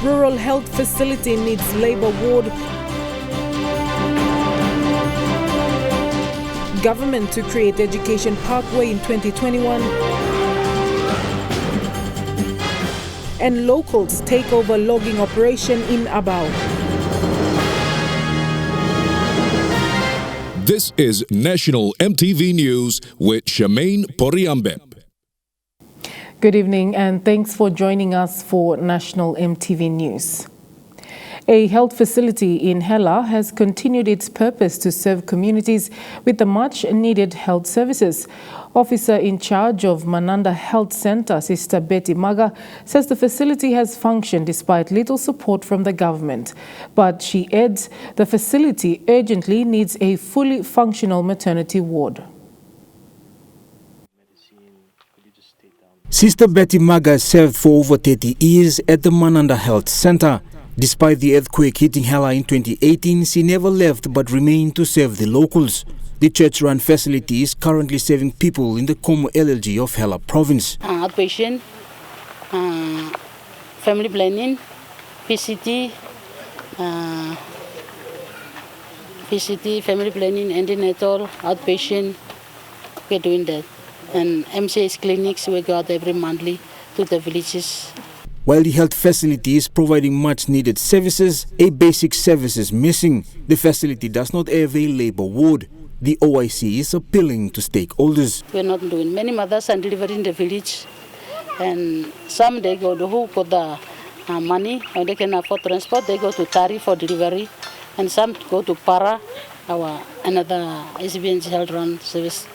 Rural health facility needs labour ward. Government to create education pathway in 2021. And locals take over logging operation in Abau. This is National EMTV News with Shamaine Poriambe. Good evening and thanks for joining us for National EMTV News. A health facility in Hela has continued its purpose to serve communities with the much-needed health services. Officer in charge of Mananda Health Centre, Sister Betty Maga, says the facility has functioned despite little support from the government. But she adds the facility urgently needs a fully functional maternity ward. Sister Betty Maga served for over 30 years at the Mananda Health Centre. Despite the earthquake hitting Hela in 2018, she never left but remained to serve the locals. The church-run facility is currently serving people in the Como LLG of Hela province. Outpatient, family planning, PCT, family planning, antenatal, outpatient, we're doing that. And MCS clinics we got every monthly to the villages. While the health facility is providing much-needed services, a basic service is missing. The facility does not have a labour ward. The OIC is appealing to stakeholders. We're not doing. Many mothers are delivering in the village, and some they go to who got the money and they can afford transport. They go to Tari for delivery, and some go to Para, our another SBNG health run service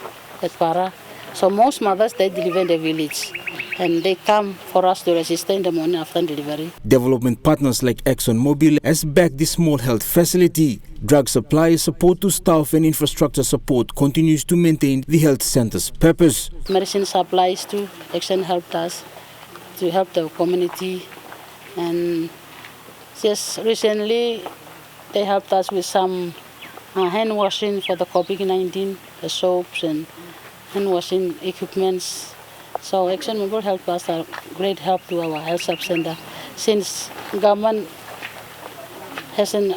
at Para. So most mothers they deliver in the village. And they come for us to register in the morning after delivery. Development partners like ExxonMobil has backed the small health facility. Drug supply, support to staff and infrastructure support continues to maintain the health center's purpose. Medicine supplies too. Exxon helped us to help the community. And just recently they helped us with some hand washing for the COVID-19, the soaps and hand washing equipments. So ExxonMobil helped us, a great help to our health sub-center since government hasn't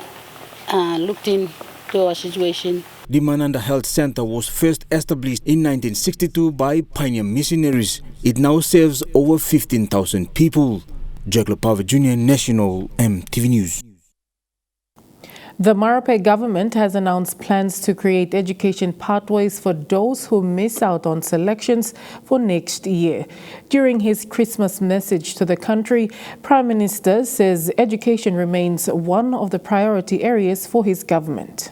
looked into our situation. The Mananda Health Center was first established in 1962 by pioneer missionaries. It now serves over 15,000 people. Jack Lopava Jr., National EMTV News. The Marape government has announced plans to create education pathways for those who miss out on selections for next year. During his Christmas message to the country, Prime Minister says education remains one of the priority areas for his government.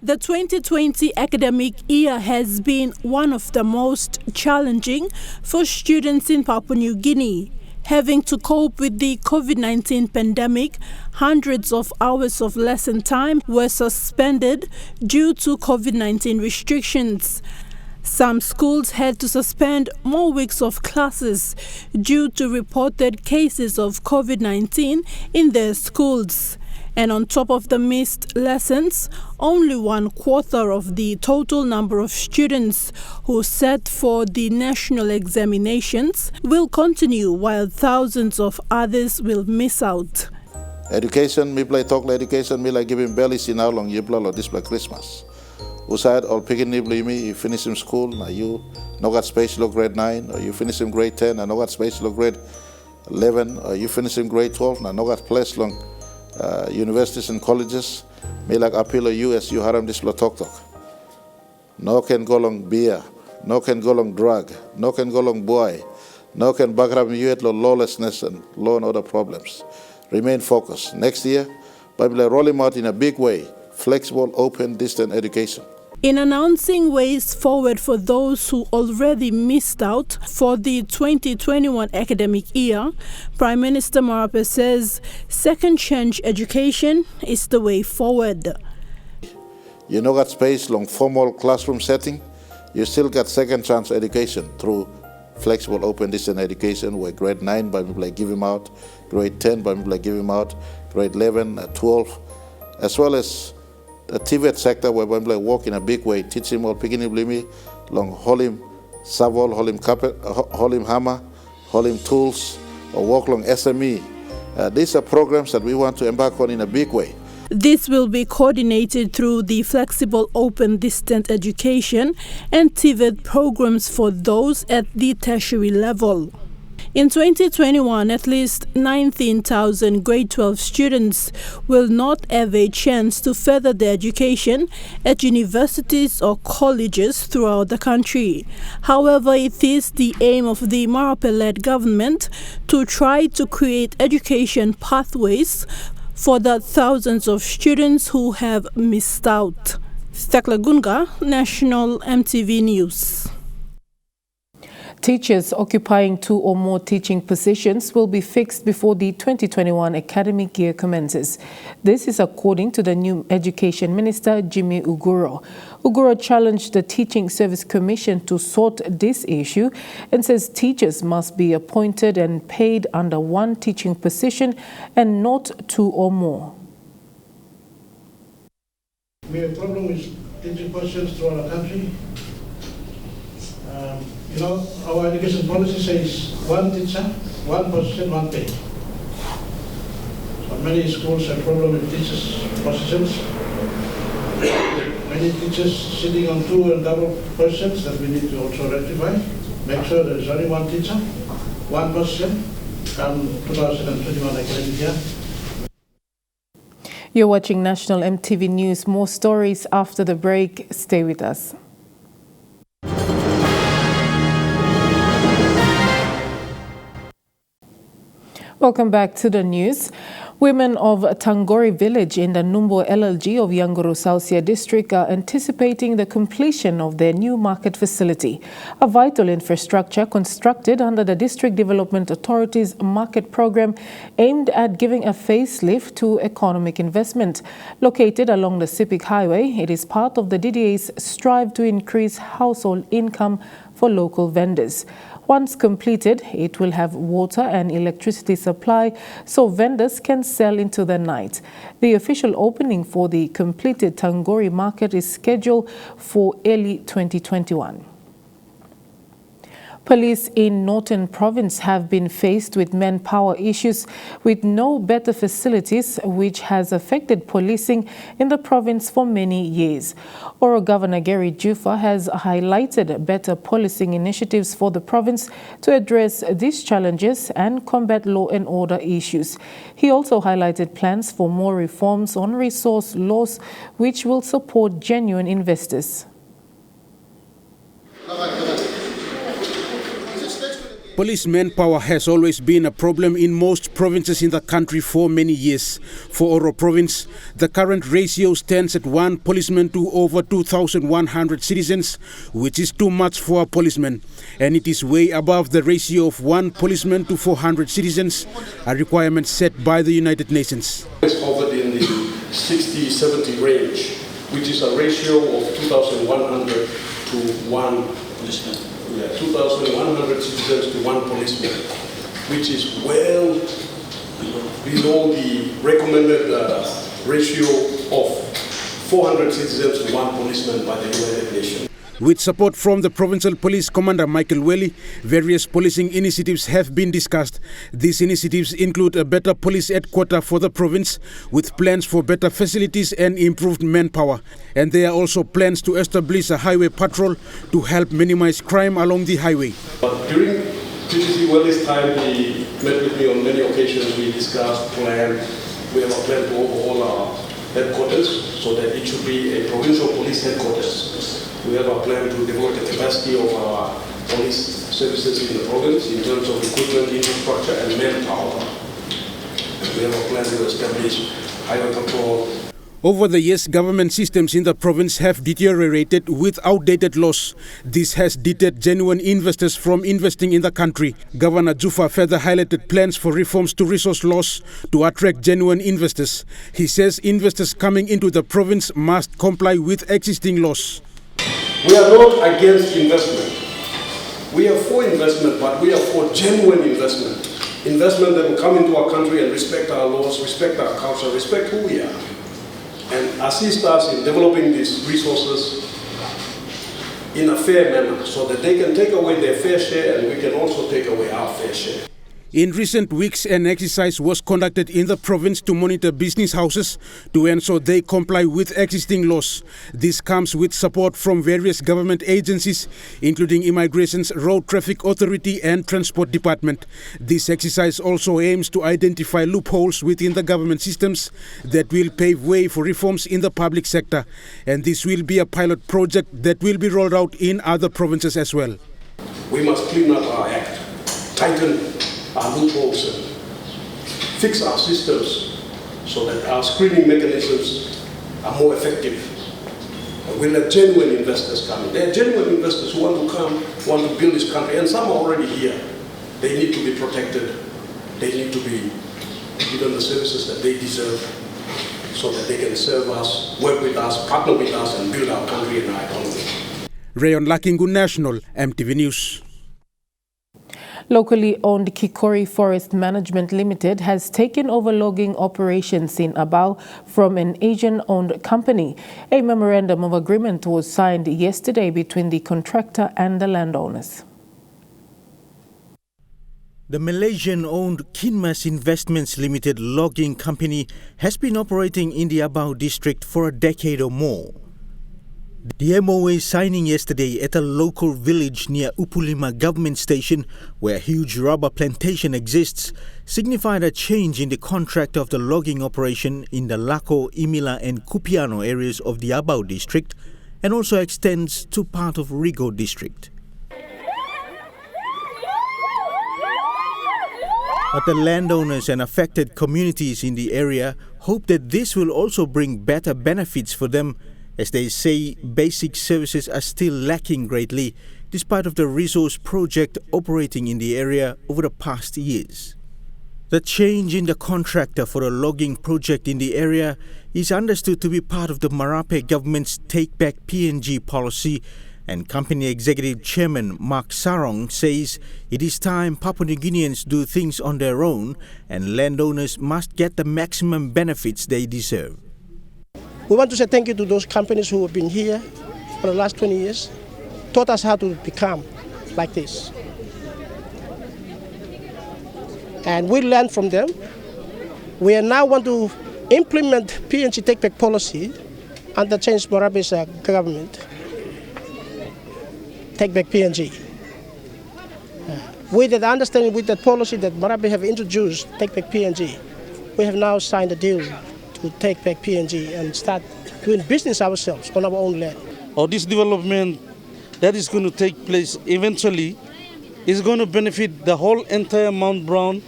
The 2020 academic year has been one of the most challenging for students in Papua New Guinea. Having to cope with the COVID-19 pandemic, hundreds of hours of lesson time were suspended due to COVID-19 restrictions. Some schools had to suspend more weeks of classes due to reported cases of COVID-19 in their schools. And on top of the missed lessons, only 1/4 of the total number of students who sat for the national examinations will continue, while thousands of others will miss out. Education, me play talk education, me like giving belly in how long you play this like Christmas. Uside or picking nibly me, you finish in school, now you no got space look grade 9, or you finish in grade 10, and no got space look grade 11, or you finish in grade 12, now no got place long. Universities and colleges, may like appeal you as you haram this lo talk. No can go long beer, no can go long drug, no can go long boy, no can background you at lawlessness and law and other problems. Remain focused. Next year, Bible roll him out in a big way, flexible, open, distant education. In announcing ways forward for those who already missed out for the 2021 academic year, Prime Minister Marape says second chance education is the way forward. You know got space long formal classroom setting, you still got second chance education through flexible open distant education where grade 9 by people like give him out, grade 10 by people like give him out, grade 11, 12, as well as the TVET sector where we work in a big way, teach him all picking him limi, long holim savol, holim carpet, holim hammer, holim tools, or work long SME. These are programs that we want to embark on in a big way. This will be coordinated through the flexible open distance education and TVET programs for those at the tertiary level. In 2021, at least 19,000 grade 12 students will not have a chance to further their education at universities or colleges throughout the country. However, it is the aim of the Marape-led government to try to create education pathways for the thousands of students who have missed out. Stakla Gunga, National EMTV News. Teachers occupying 2 or more teaching positions will be fixed before the 2021 academic year commences. This is according to the new Education Minister, Jimmy Uguro. Uguro challenged the Teaching Service Commission to sort this issue and says teachers must be appointed and paid under 1 teaching position and not 2 or more. We have a problem with teaching positions throughout the country. Our education policy says 1 teacher, 1 position, 1 pay. So many schools have problem with teachers' positions. Many teachers sitting on 2 and double positions that we need to also rectify. Make sure there is only 1 teacher, 1 position, come 2021 academic year. You're watching National EMTV News. More stories after the break. Stay with us. Welcome back to the news. Women of Tangori village in the Numbo LLG of Yanguru Sausia district are anticipating the completion of their new market facility, a vital infrastructure constructed under the District Development Authority's market program aimed at giving a facelift to economic investment. Located along the Sipik Highway, it is part of the DDA's strive to increase household income for local vendors. Once completed, it will have water and electricity supply so vendors can sell into the night. The official opening for the completed Tangori market is scheduled for early 2021. Police in Northern Province have been faced with manpower issues with no better facilities, which has affected policing in the province for many years. Oro Governor Gary Jufa has highlighted better policing initiatives for the province to address these challenges and combat law and order issues. He also highlighted plans for more reforms on resource laws, which will support genuine investors. Police manpower has always been a problem in most provinces in the country for many years. For Oro Province, the current ratio stands at 1 policeman to over 2,100 citizens, which is too much for a policeman. And it is way above the ratio of 1 policeman to 400 citizens, a requirement set by the United Nations. It's hovered in the 60-70 range, which is a ratio of 2,100 to 1 policeman. 2,100 citizens to 1 policeman, which is well below the recommended ratio of 400 citizens to 1 policeman by the United Nations. With support from the Provincial Police Commander Michael Welly, various policing initiatives have been discussed. These initiatives include a better police headquarters for the province with plans for better facilities and improved manpower. And there are also plans to establish a highway patrol to help minimize crime along the highway. But during PCC Welly's time, he met with me on many occasions. We discussed plan. We have a plan to overhaul our headquarters so that it should be a provincial police headquarters. We have a plan to develop the capacity of our police services in the province in terms of equipment, infrastructure, and manpower. We have a plan to establish highway patrol. Over the years, government systems in the province have deteriorated with outdated laws. This has deterred genuine investors from investing in the country. Governor Jufa further highlighted plans for reforms to resource laws to attract genuine investors. He says investors coming into the province must comply with existing laws. We are not against investment. We are for investment, but we are for genuine investment. Investment that will come into our country and respect our laws, respect our culture, respect who we are. and assist us in developing these resources in a fair manner so that they can take away their fair share and we can also take away our fair share. In recent weeks, an exercise was conducted in the province to monitor business houses to ensure they comply with existing laws. This comes with support from various government agencies, including Immigration's Road Traffic Authority and Transport Department. This exercise also aims to identify loopholes within the government systems that will pave way for reforms in the public sector. And this will be a pilot project that will be rolled out in other provinces as well. We must clean up our act, tighten our loopholes, and fix our systems so that our screening mechanisms are more effective. And we let genuine investors come in. There are genuine investors who want to come, want to build this country, and some are already here. They need to be protected. They need to be given the services that they deserve so that they can serve us, work with us, partner with us, and build our country and our economy. Rayon Lakingu, National MTV News. Locally owned Kikori Forest Management Limited has taken over logging operations in Abau from an Asian-owned company. A memorandum of agreement was signed yesterday between the contractor and the landowners. The Malaysian-owned Kinmas Investments Limited logging company has been operating in the Abau district for a decade or more. The MOA signing yesterday at a local village near Upulima government station where a huge rubber plantation exists signified a change in the contract of the logging operation in the Lako, Imila and Kupiano areas of the Abau district and also extends to part of Rigo district. But the landowners and affected communities in the area hope that this will also bring better benefits for them, as they say basic services are still lacking greatly despite of the resource project operating in the area over the past years. The change in the contractor for a logging project in the area is understood to be part of the Marape government's Take Back PNG policy, and company executive chairman Mark Sarong says it is time Papua New Guineans do things on their own and landowners must get the maximum benefits they deserve. We want to say thank you to those companies who have been here for the last 20 years, taught us how to become like this. And we learned from them. We now want to implement PNG take-back policy under Change Marape's government. Take back PNG. With that understanding, with that policy that Marape have introduced, take back PNG, we have now signed a deal to take back PNG and start doing business ourselves on our own land. This development that is going to take place eventually is going to benefit the whole entire Mount Brown,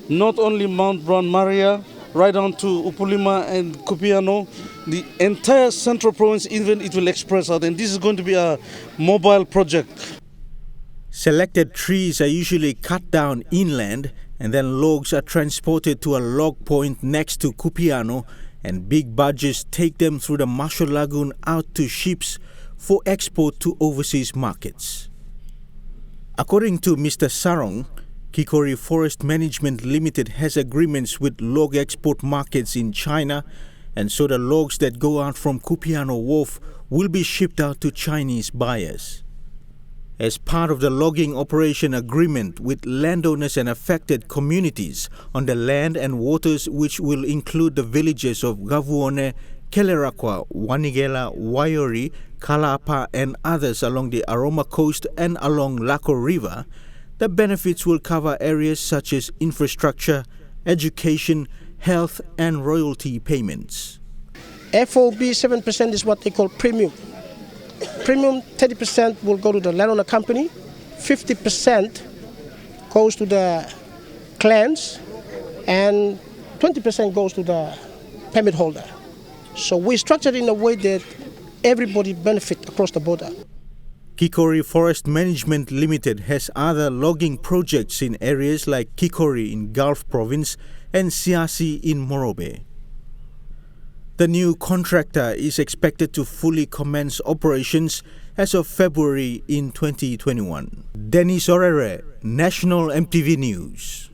not only Mount Brown Maria, right down to Upulima and Kupiano, the entire central province, even it will express out, and this is going to be a mobile project. Selected trees are usually cut down inland and then logs are transported to a log point next to Kupiano, and big barges take them through the Marshall Lagoon out to ships for export to overseas markets. According to Mr. Sarong, Kikori Forest Management Limited has agreements with log export markets in China, and so the logs that go out from Kupiano Wharf will be shipped out to Chinese buyers. As part of the logging operation agreement with landowners and affected communities on the land and waters, which will include the villages of Gavuone, Kelerakwa, Wanigela, Waiori, Kalapa and others along the Aroma coast and along Lako River, the benefits will cover areas such as infrastructure, education, health and royalty payments. FOB 7% is what they call premium. Premium 30% will go to the landowner company, 50% goes to the clans, and 20% goes to the permit holder. So we structured in a way that everybody benefit across the border. Kikori Forest Management Limited has other logging projects in areas like Kikori in Gulf Province and Siasi in Morobe. The new contractor is expected to fully commence operations as of February in 2021. Dennis Orere, National MTV News.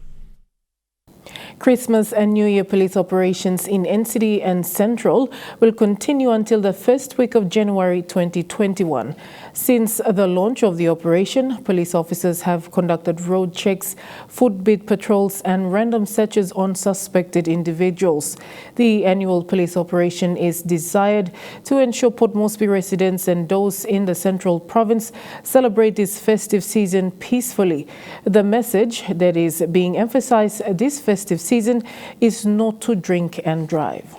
Christmas and New Year police operations in NCD and Central will continue until the first week of January 2021. Since the launch of the operation, police officers have conducted road checks, footbeat patrols and random searches on suspected individuals. The annual police operation is desired to ensure Port Moresby residents and those in the Central Province celebrate this festive season peacefully. The message that is being emphasized this festive season is not to drink and drive.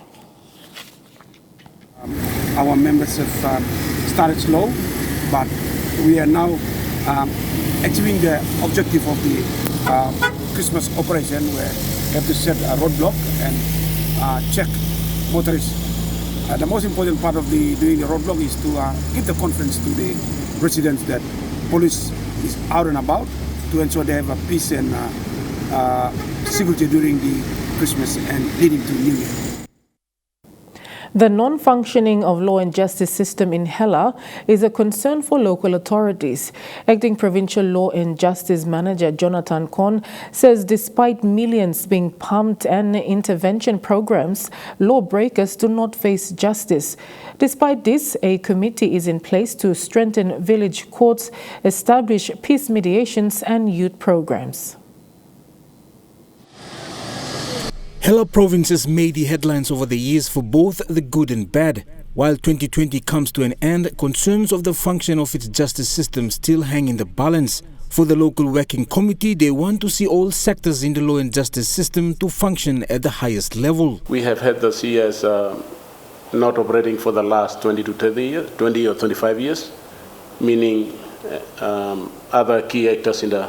Our members have started slow, but we are now achieving the objective of the Christmas operation, where we have to set a roadblock and check motorists. The most important part of doing the roadblock is to give the confidence to the residents that police is out and about to ensure they have a peace and security during the Christmas and leading to New Year. The non-functioning of law and justice system in Hela is a concern for local authorities. Acting Provincial Law and Justice Manager Jonathan Kon says despite millions being pumped and intervention programs, lawbreakers do not face justice. Despite this, a committee is in place to strengthen village courts, establish peace mediations and youth programs. Hela province has made the headlines over the years for both the good and bad. While 2020 comes to an end, concerns of the function of its justice system still hang in the balance. For the local working committee, they want to see all sectors in the law and justice system to function at the highest level. We have had the CS not operating for the last 20 to 30 years, 20 or 25 years, meaning other key actors in the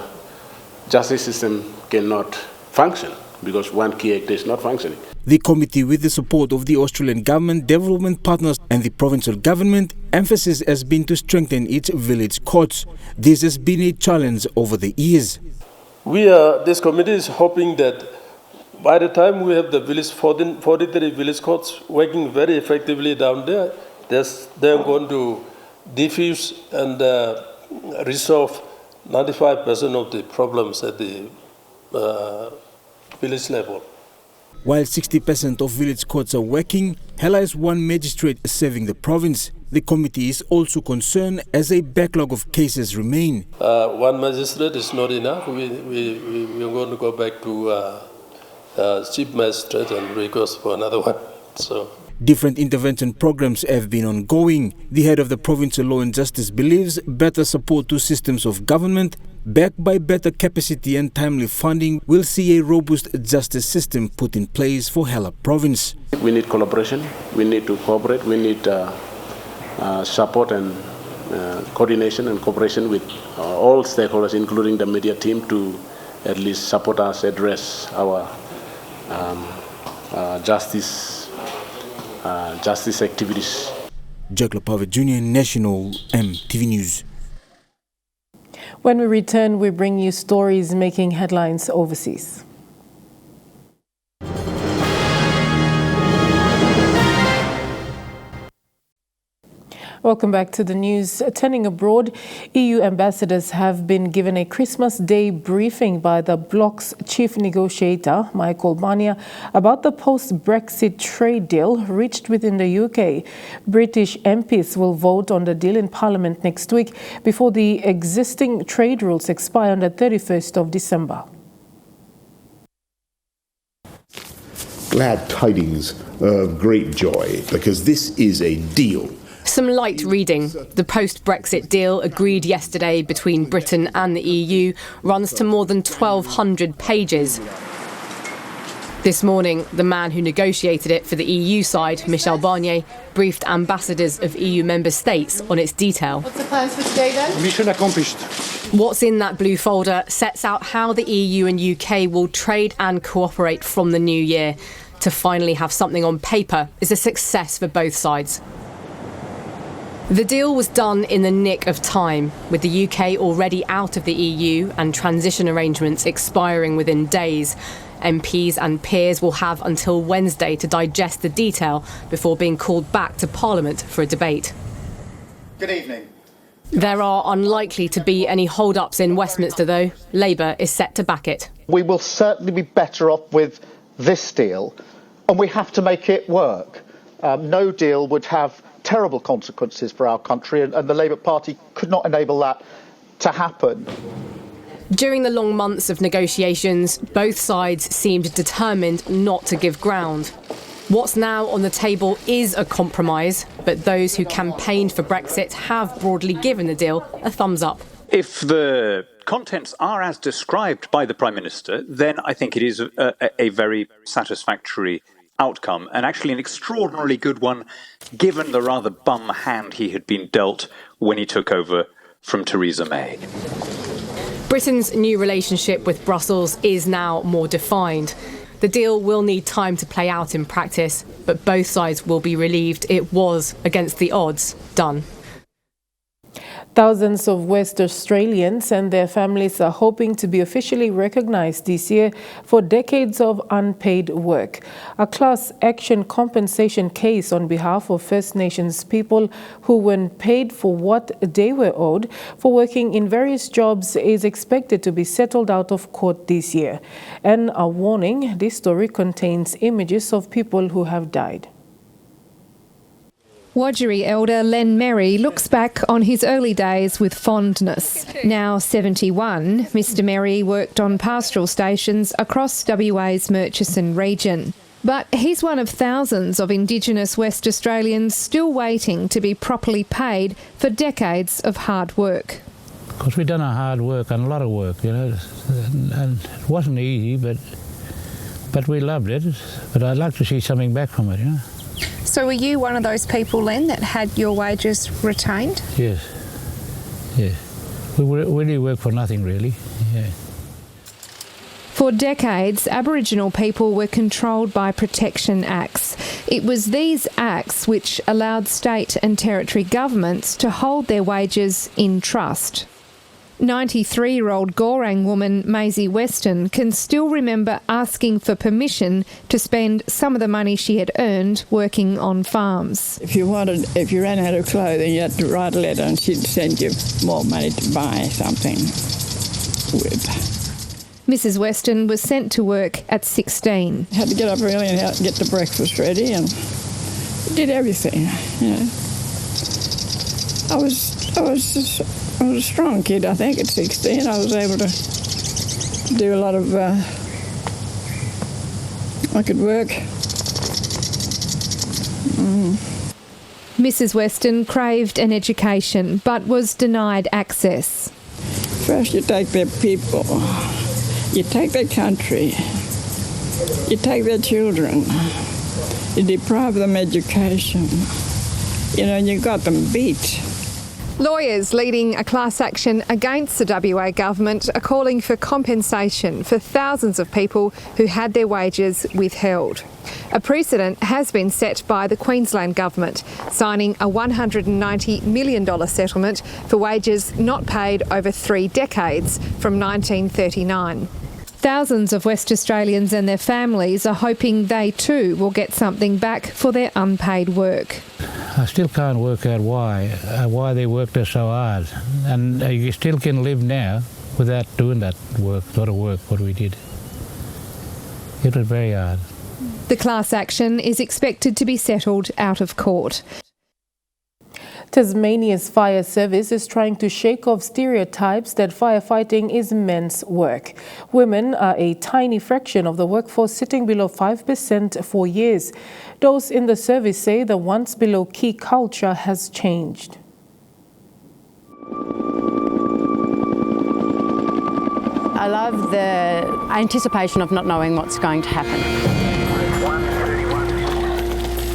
justice system cannot function, because one key actor is not functioning. The committee, with the support of the Australian government, development partners and the provincial government, emphasis has been to strengthen its village courts. This has been a challenge over the years. This committee is hoping that by the time we have the 43 village courts working very effectively down there, they're going to diffuse and resolve 95% of the problems at the village level. While 60% of village courts are working, Hela has one magistrate serving the province. The committee is also concerned as a backlog of cases remain. One magistrate is not enough. We are going to go back to chief magistrate and request for another one. Different intervention programs have been ongoing. The head of the Provincial Law and Justice believes better support to systems of government, backed by better capacity and timely funding, will see a robust justice system put in place for Hela province. We need collaboration, we need to cooperate, we need support and coordination and cooperation with all stakeholders, including the media team, to at least support us address our justice activities. Jack Lopave Jr., National EMTV News. When we return, we bring you stories making headlines overseas. Welcome back to the news. Turning abroad, EU ambassadors have been given a Christmas Day briefing by the bloc's chief negotiator, Michael Barnier, about the post-Brexit trade deal reached within the UK. British MPs will vote on the deal in Parliament next week before the existing trade rules expire on the 31st of December. Glad tidings of great joy, because this is a deal. Some light reading. The post-Brexit deal agreed yesterday between Britain and the EU runs to more than 1,200 pages. This morning, the man who negotiated it for the EU side, Michel Barnier, briefed ambassadors of EU member states on its detail. What's the plans for today then? Mission accomplished. What's in that blue folder sets out how the EU and UK will trade and cooperate from the new year. To finally have something on paper is a success for both sides. The deal was done in the nick of time, with the UK already out of the EU and transition arrangements expiring within days. MPs and peers will have until Wednesday to digest the detail before being called back to Parliament for a debate. Good evening. There are unlikely to be any hold-ups in Westminster, though. Labour is set to back it. We will certainly be better off with this deal, and we have to make it work. No deal would have terrible consequences for our country, and the Labour Party could not enable that to happen. During the long months of negotiations, both sides seemed determined not to give ground. What's now on the table is a compromise, but those who campaigned for Brexit have broadly given the deal a thumbs up. If the contents are as described by the Prime Minister, then I think it is a very satisfactory outcome, and actually an extraordinarily good one, given the rather bum hand he had been dealt when he took over from Theresa May. Britain's new relationship with Brussels is now more defined. The deal will need time to play out in practice, but both sides will be relieved it was, against the odds, done. Thousands of West Australians and their families are hoping to be officially recognised this year for decades of unpaid work. A class action compensation case on behalf of First Nations people who weren't paid for what they were owed for working in various jobs is expected to be settled out of court this year. And a warning, this story contains images of people who have died. Wodjiri elder Len Merry looks back on his early days with fondness. Now 71, Mr Merry worked on pastoral stations across WA's Murchison region. But he's one of thousands of Indigenous West Australians still waiting to be properly paid for decades of hard work. Because we've done our hard work and a lot of work, you know, and it wasn't easy, but we loved it. But I'd like to see something back from it, you know. So were you one of those people then that had your wages retained? Yes. Yeah. We really work for nothing, really. Yeah. For decades, Aboriginal people were controlled by Protection Acts. It was these acts which allowed state and territory governments to hold their wages in trust. 93-year-old Gorang woman Maisie Weston can still remember asking for permission to spend some of the money she had earned working on farms. If you ran out of clothing, you had to write a letter and she'd send you more money to buy something with. Mrs Weston was sent to work at 16. Had to get up early and get the breakfast ready and did everything, you know. I was a strong kid, I think, at 16. I was able to do a lot of... I could work. Mrs Weston craved an education, but was denied access. First you take their people, you take their country, you take their children, you deprive them education, you know, and you got them beat. Lawyers leading a class action against the WA government are calling for compensation for thousands of people who had their wages withheld. A precedent has been set by the Queensland government, signing a $190 million settlement for wages not paid over 3 decades from 1939. Thousands of West Australians and their families are hoping they too will get something back for their unpaid work. I still can't work out why they worked us so hard. And you still can live now without doing that work, sort of work, what we did. It was very hard. The class action is expected to be settled out of court. Tasmania's fire service is trying to shake off stereotypes that firefighting is men's work. Women are a tiny fraction of the workforce, sitting below 5% for years. Those in the service say the once below key culture has changed. I love the anticipation of not knowing what's going to happen.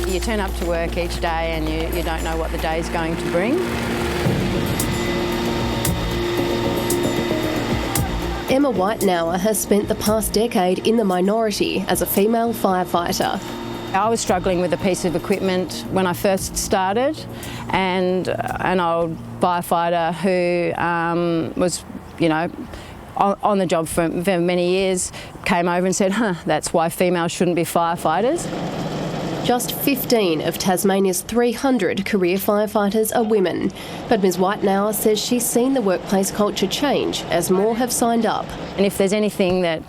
You turn up to work each day and you don't know what the day's going to bring. Emma Whitenauer has spent the past decade in the minority as a female firefighter. I was struggling with a piece of equipment when I first started, and an old firefighter who was, you know, on the job for many years came over and said, that's why females shouldn't be firefighters. Just 15 of Tasmania's 300 career firefighters are women. But Ms Whitenauer says she's seen the workplace culture change as more have signed up. And if there's anything that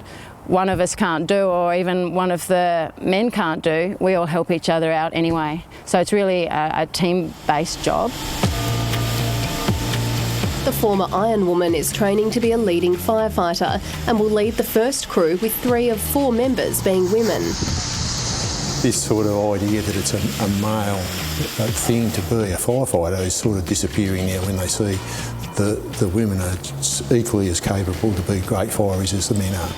one of us can't do or even one of the men can't do, we all help each other out anyway. So it's really a team-based job. The former Iron Woman is training to be a leading firefighter and will lead the first crew with 3 of 4 members being women. This sort of idea that it's a male thing to be a firefighter is sort of disappearing now when they see the women are equally as capable to be great firers as the men are.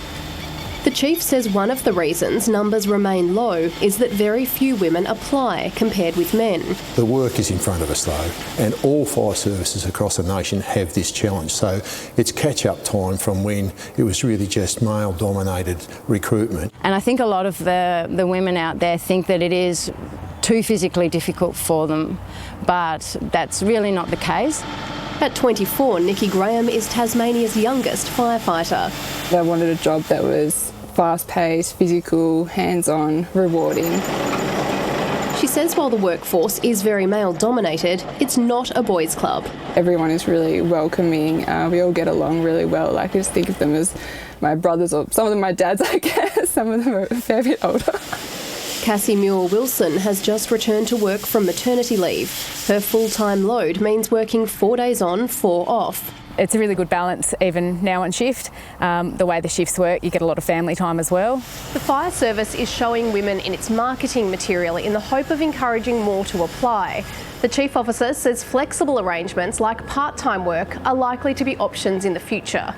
The Chief says one of the reasons numbers remain low is that very few women apply compared with men. The work is in front of us though, and all fire services across the nation have this challenge. So it's catch-up time from when it was really just male-dominated recruitment. And I think a lot of the women out there think that it is too physically difficult for them, but that's really not the case. At 24, Nikki Graham is Tasmania's youngest firefighter. I wanted a job that was fast-paced, physical, hands-on, rewarding. She says while the workforce is very male-dominated, it's not a boys' club. Everyone is really welcoming. We all get along really well. I just think of them as my brothers, or some of them my dads, I guess. Some of them are a fair bit older. Cassie Muir-Wilson has just returned to work from maternity leave. Her full-time load means working 4 days on, 4 off. It's a really good balance even now on shift. The way the shifts work, you get a lot of family time as well. The fire service is showing women in its marketing material in the hope of encouraging more to apply. The Chief Officer says flexible arrangements like part-time work are likely to be options in the future.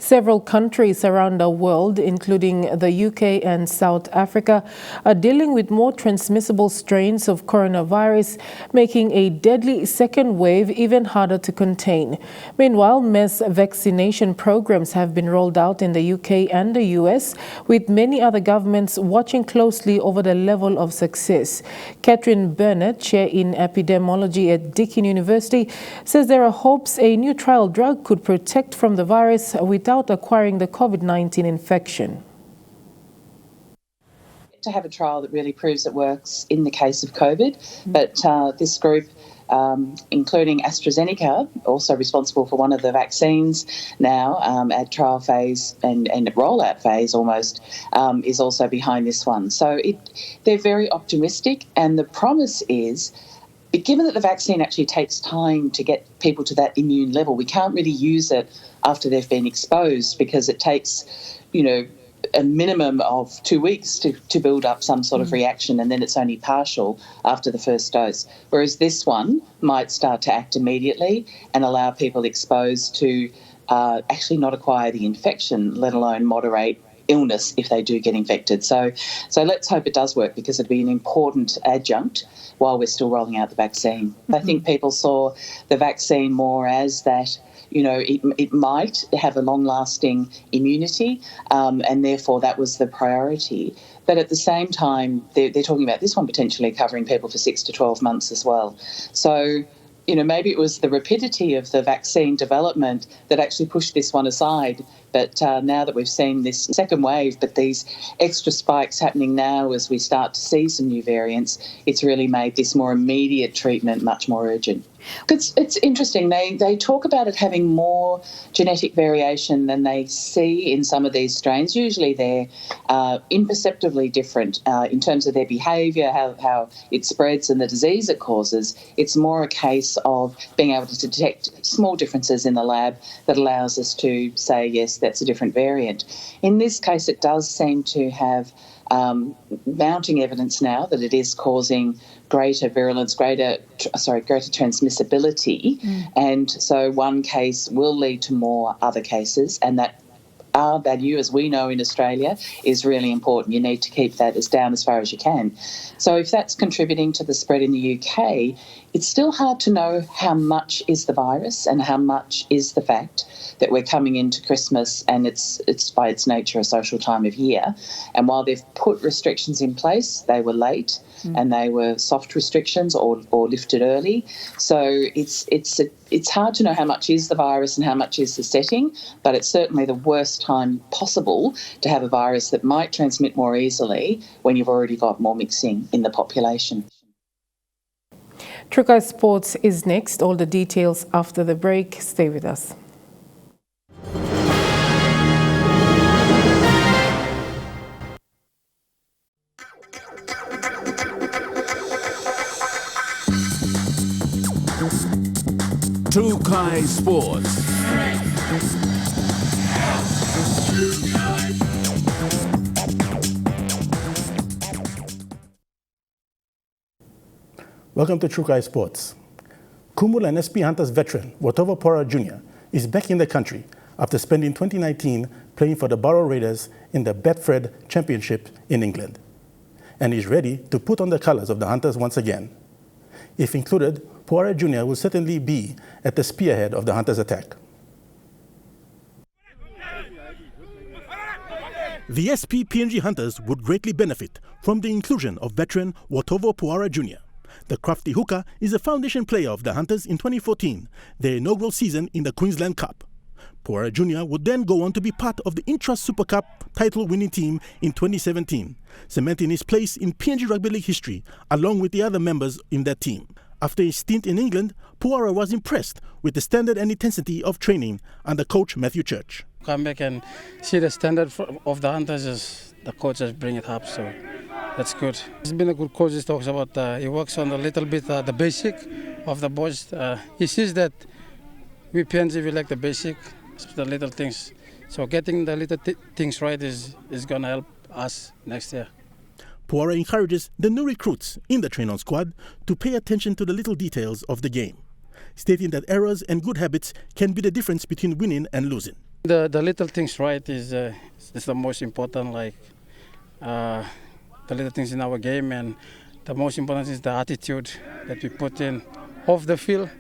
Several countries around the world, including the UK and South Africa, are dealing with more transmissible strains of coronavirus, making a deadly second wave even harder to contain. Meanwhile, mass vaccination programs have been rolled out in the UK and the US, with many other governments watching closely over the level of success. Catherine Burnett, Chair in Epidemiology at Deakin University, says there are hopes a new trial drug could protect from the virus without acquiring the COVID-19 infection. To have a trial that really proves it works in the case of COVID, but this group, including AstraZeneca, also responsible for one of the vaccines now at trial phase and rollout phase almost, is also behind this one. So they're very optimistic, and the promise is, given that the vaccine actually takes time to get people to that immune level, we can't really use it after they've been exposed because it takes, a minimum of 2 weeks to build up some sort of reaction, and then it's only partial after the first dose. Whereas this one might start to act immediately and allow people exposed to actually not acquire the infection, let alone moderate illness if they do get infected. So let's hope it does work, because it'd be an important adjunct while we're still rolling out the vaccine. I think people saw the vaccine more as that, it might have a long-lasting immunity, and therefore that was the priority. But at the same time, they're talking about this one potentially covering people for 6 to 12 months as well. So, maybe it was the rapidity of the vaccine development that actually pushed this one aside. But now that we've seen this second wave, but these extra spikes happening now as we start to see some new variants, it's really made this more immediate treatment much more urgent. It's interesting. They talk about it having more genetic variation than they see in some of these strains. Usually they're imperceptibly different in terms of their behaviour, how it spreads and the disease it causes. It's more a case of being able to detect small differences in the lab that allows us to say, yes, that's a different variant. In this case, it does seem to have mounting evidence now that it is causing greater virulence, greater transmissibility, and so one case will lead to more other cases, and that R value, as we know in Australia, is really important. You need to keep that as down as far as you can. So if that's contributing to the spread in the UK, it's still hard to know how much is the virus and how much is the fact that we're coming into Christmas, and it's by its nature a social time of year. And while they've put restrictions in place, they were late and they were soft restrictions or lifted early. So it's hard to know how much is the virus and how much is the setting, but it's certainly the worst longest time possible to have a virus that might transmit more easily when you've already got more mixing in the population. Trukai Sports is next. All the details after the break. Stay with us. Trukai Sports. Welcome to Trukai Sports. Kumul and SP Hunters veteran Watovo Pora Jr. is back in the country after spending 2019 playing for the Barrow Raiders in the Betfred Championship in England. And he's ready to put on the colours of the Hunters once again. If included, Pora Jr. will certainly be at the spearhead of the Hunters' attack. The SP PNG Hunters would greatly benefit from the inclusion of veteran Watovo Pora Jr. The crafty hooker is a foundation player of the Hunters in 2014, their inaugural season in the Queensland Cup. Pora Jr. would then go on to be part of the Intrust Super Cup title-winning team in 2017, cementing his place in PNG Rugby League history along with the other members in that team. After his stint in England, Pora was impressed with the standard and intensity of training under coach Matthew Church. Come back and see the standard of the Hunters, the coaches bring it up, so that's good. He's been a good coach. He talks about, he works on a little bit the basic of the boys. He sees that we PNG, we like the basic, the little things. So getting the little things right is going to help us next year. Pora encourages the new recruits in the train-on squad to pay attention to the little details of the game, stating that errors and good habits can be the difference between winning and losing. The little things right is the most important, like the little things in our game, and the most important is the attitude that we put in off the field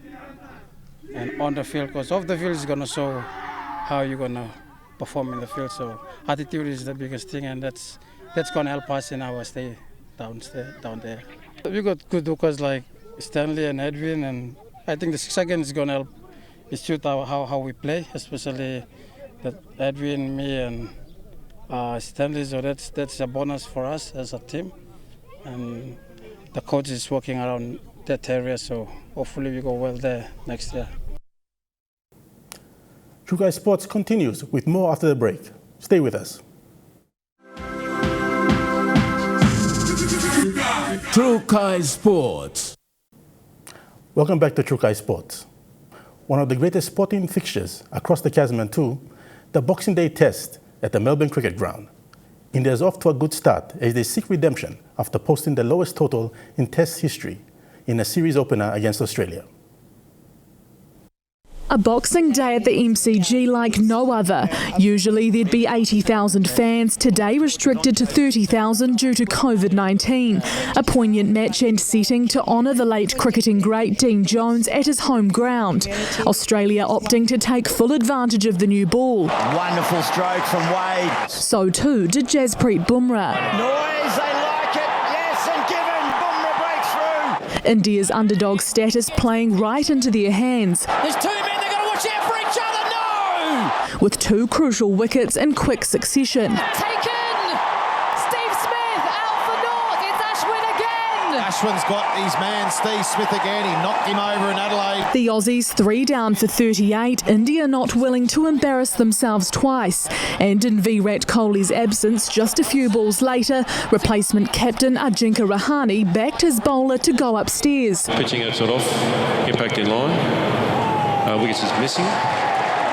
and on the field, because off the field is going to show how you're going to perform in the field. So attitude is the biggest thing, and that's going to help us in our stay down there. We got good hookers like Stanley and Edwin, and I think the 6 again is going to help suit how we play, especially that Edwin, me, and Stanley. So that's a bonus for us as a team, and the coach is working around that area. So hopefully we go well there next year. Trukai Sports continues with more after the break. Stay with us. Trukai Sports. Welcome back to Trukai Sports. One of the greatest sporting fixtures across the Tasman too, the Boxing Day Test at the Melbourne Cricket Ground. India's off to a good start as they seek redemption after posting the lowest total in Test history in a series opener against Australia. A Boxing Day at the MCG like no other. Usually there'd be 80,000 fans, today restricted to 30,000 due to COVID-19. A poignant match and setting to honour the late cricketing great Dean Jones at his home ground. Australia opting to take full advantage of the new ball. Wonderful stroke from Wade. So too did Jasprit Bumrah. Noise, they like it, yes, and given, Bumrah breaks through. India's underdog status playing right into their hands. There's 2 men. With 2 crucial wickets in quick succession. Taken! Steve Smith out for naught. It's Ashwin again. Ashwin's got his man Steve Smith again. He knocked him over in Adelaide. The Aussies 3 down for 38. India not willing to embarrass themselves twice. And in Virat Kohli's absence, just a few balls later, replacement captain Ajinkya Rahane backed his bowler to go upstairs. Pitching outside off, impact in line. Wickets is missing.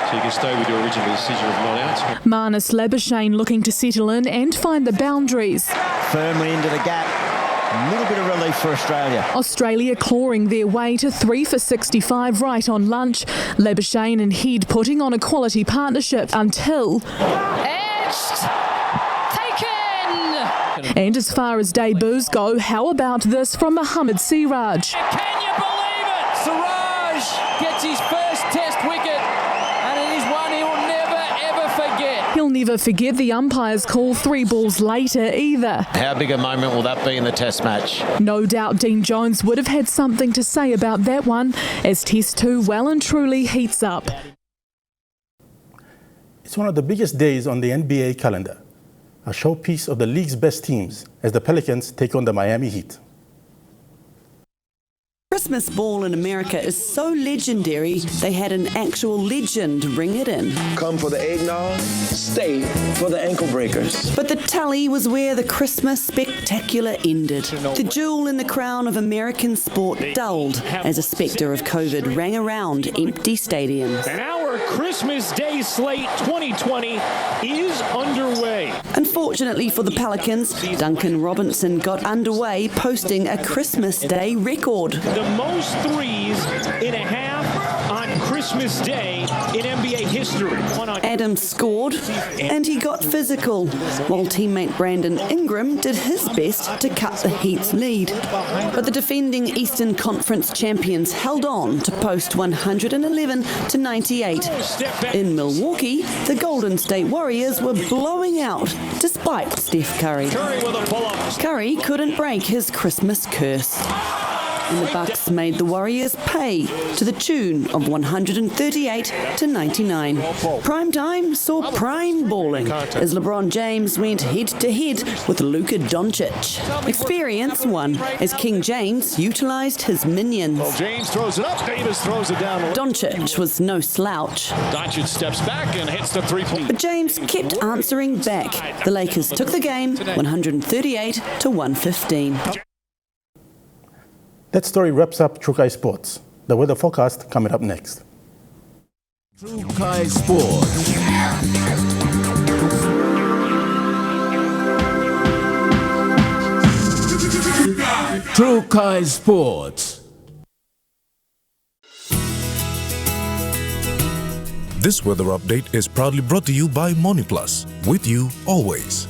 So you can stay with your original decision of not out. Marnus Labuschagne looking to settle in and find the boundaries. Firmly into the gap. A little bit of relief for Australia. Australia clawing their way to 3 for 65 right on lunch. Labuschagne and Head putting on a quality partnership until... Edged! Taken! And as far as debuts go, how about this from Mohammad Siraj? Can you believe it? Siraj gets his first Test wicket. He'll never forget the umpire's call 3 balls later either. How big a moment will that be in the Test match? No doubt Dean Jones would have had something to say about that one, as Test 2 well and truly heats up. It's one of the biggest days on the NBA calendar, a showpiece of the league's best teams as the Pelicans take on the Miami Heat. Christmas ball in America is so legendary, they had an actual legend ring it in. Come for the eggnog, stay for the ankle breakers. But the tally was where the Christmas spectacular ended. The jewel in the crown of American sport dulled as a spectre of COVID rang around empty stadiums. And our Christmas Day slate 2020 is underway. Unfortunately for the Pelicans, Duncan Robinson got underway posting a Christmas Day record. The most threes in a half on Christmas Day in NBA history. Adams scored and he got physical, while teammate Brandon Ingram did his best to cut the Heat's lead. But the defending Eastern Conference champions held on to post 111 to 98. In Milwaukee, the Golden State Warriors were blowing out despite Steph Curry. Curry couldn't break his Christmas curse. And the Bucks made the Warriors pay to the tune of 138 to 99. Prime time saw prime balling as LeBron James went head-to-head with Luka Doncic. Experience won as King James utilised his minions. James throws it up, Davis throws it down. Doncic was no slouch. Doncic steps back and hits the three-point. But James kept answering back. The Lakers took the game 138 to 115. That story wraps up True Kai Sports. The weather forecast coming up next. True Kai Sports. True Kai Sports. This weather update is proudly brought to you by MoniPlus. With you always.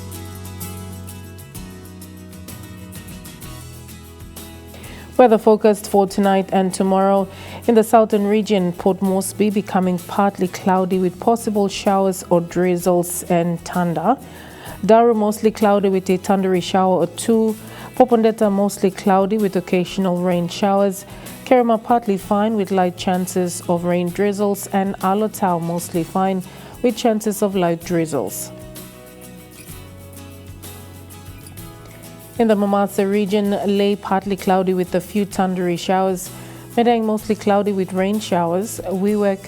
Weather forecast for tonight and tomorrow. In the southern region, Port Moresby becoming partly cloudy with possible showers or drizzles and thunder. Daru mostly cloudy with a thundery shower or two. Popondetta mostly cloudy with occasional rain showers. Kerema partly fine with light chances of rain drizzles, and Alotau mostly fine with chances of light drizzles. In the Mamasa region, Ley partly cloudy with a few thundery showers. Medang mostly cloudy with rain showers. Wewak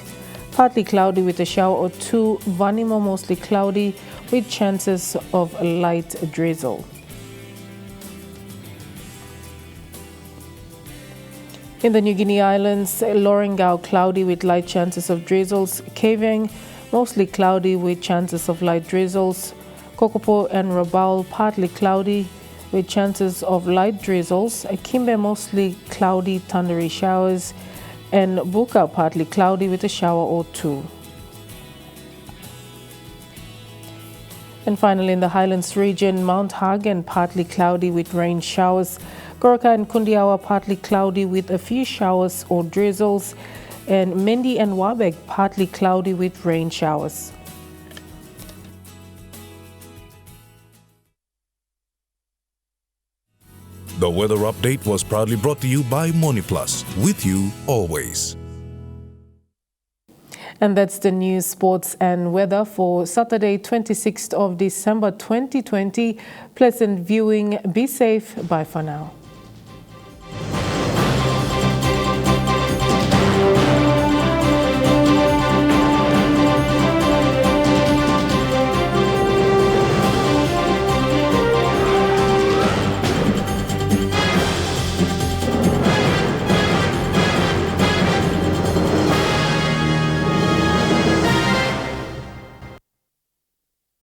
partly cloudy with a shower or two. Vanimo mostly cloudy with chances of a light drizzle. In the New Guinea Islands, Lorengau cloudy with light chances of drizzles. Keveng mostly cloudy with chances of light drizzles. Kokopo and Rabaul partly cloudy with chances of light drizzles. Kimbe mostly cloudy, thundery showers, and Buka partly cloudy with a shower or two. And finally, in the Highlands region, Mount Hagen partly cloudy with rain showers. Goroka and Kundiawa partly cloudy with a few showers or drizzles, and Mendi and Wabek partly cloudy with rain showers. The weather update was proudly brought to you by MoniPlus. With you always. And that's the news, sports and weather for Saturday, 26th of December 2020. Pleasant viewing. Be safe. Bye for now.